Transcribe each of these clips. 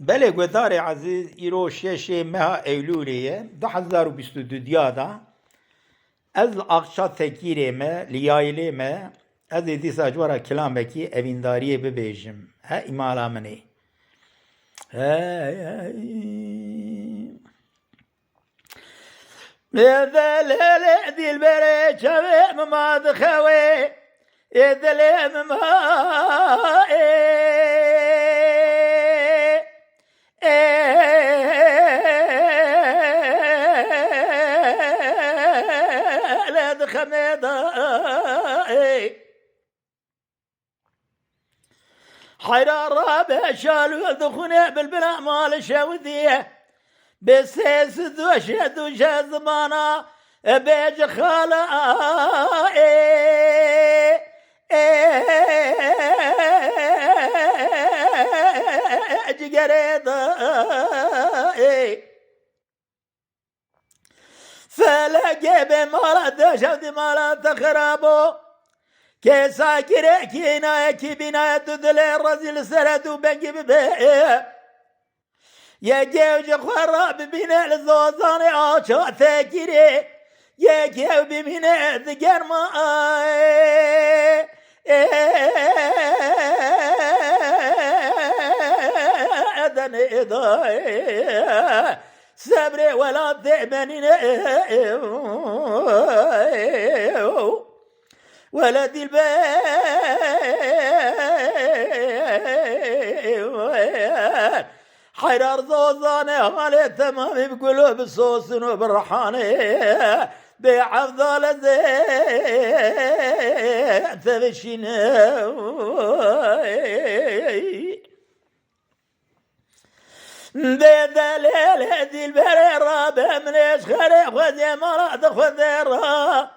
بله گودار عزیز ایرو شش ماه ایلولیه 2022 دیادا از اقشا تکیره me لیایلی me از دیس اجوارا کلامکی evindariye ببیجم ها ایمالا منی دلل دلبره چوه مماد خوه دلم ما حيران رابع شالوا دخونه بالبلا مال شوديه بسيس دوشد وشا زمانا بيج خالا جقريضا فلقي بمالا دشود مالا تخرابو كيسا كيري كينا كي بنا تدلي الرزيل سردو بنجي ببيه يا جيوج خراب بنا الزوزاني عاشا ثاكيري يا جيو بمنا ذكر ما أدني ضاي صبري ولا تأمنين ولدي البيت حرار زوزاني غالي تمام بقلوب الصوصن وبالرحاني بعفضال زيت بشينا بدليل هدي البري الرابع من ايش خريف خذي مراد خذيرها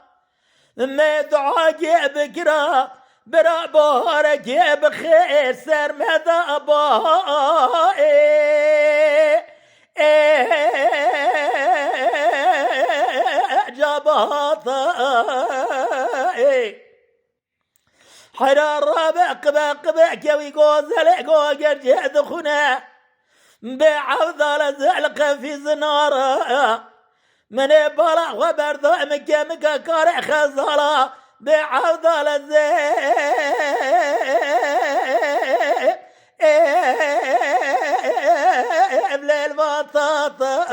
ما دعاء بكرا برا بارك بخير سر مدى جاباطا حرار رابع قبا كوي قوزل قوقر جهد خنا بعوض زعلق في زنارة من بلا وبرضا مكا كارع خزالة بعوض الزيب للبطاطا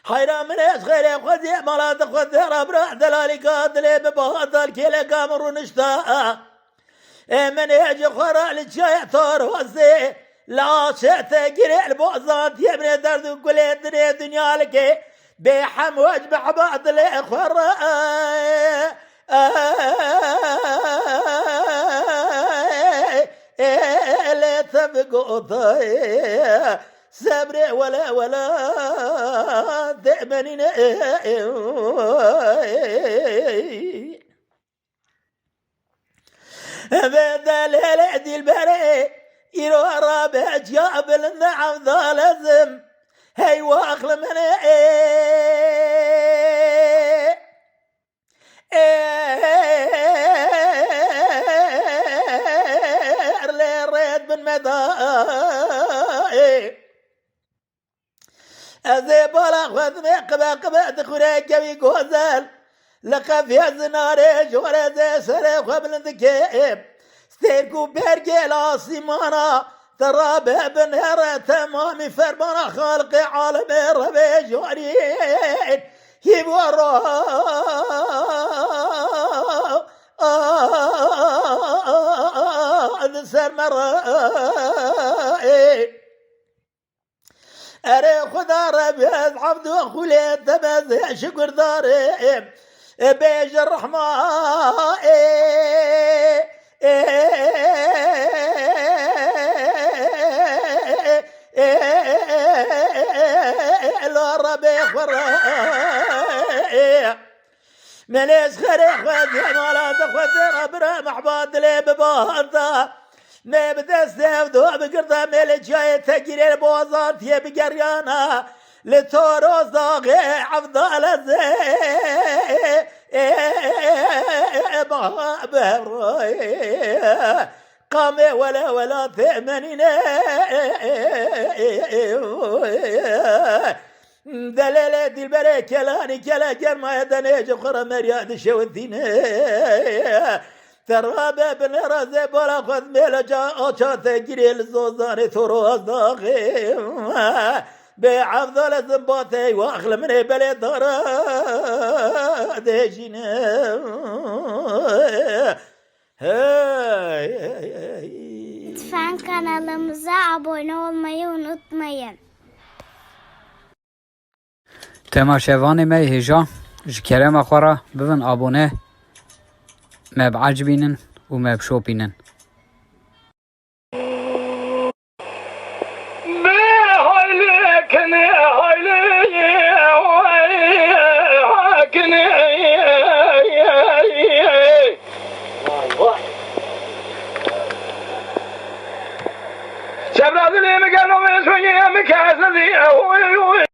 حيرا من اسخير خذي مالات خذي ربرا دلالي قادلي ببهاطل كيلا كامرو نشتا من يجي خرا للشاي طار وزي لا شتقري البوزات يبني درد وكل الدنيا دنيا لك بحموج بعباد الاخرى لا تبقوا صبري ولا تأمنين بدل هدي البري يرو رابع جاب النعم ذا لازم هي واخل من ريد من مدى أذي بلا خذ قبا دخوري كوي قوزل لقى في الزناري جوري زي سري خبل ذكيب ستيركو بيرجي لاسيمانا ترابع بنهر تمامي فربنا خالق عالم ربي جورين يبورو ذسر مرائي أري خدا ربي عبد وخولي تبز شكر داري بيج الرحمة لا ربي خرا مليش خريخ وذي مالا تخذي ربنا محباد لي بباطا ما بدا استفدو بقرطة ملي جاي تجري البوظات يا بقريانا لتوروز ضاغي عفضال الزي قامي ولا ثمانين دلالة البريك لاني كلا جرما يدنيج خرا مرياد شوثين ترابة بن رازي بلا خذ ميلا أشات جريل زوزاني ثرو أصداقي بعفضل الزنباطي وأخل من بلد دارا ديجين Lütfen kanalımıza abone olmayı unutmayın. تماشاواني مي هجا جكرم أخورا بفن أبونه ما بعجبينن وما بشوبينن شبرا ذلي مكانو من سوية مكان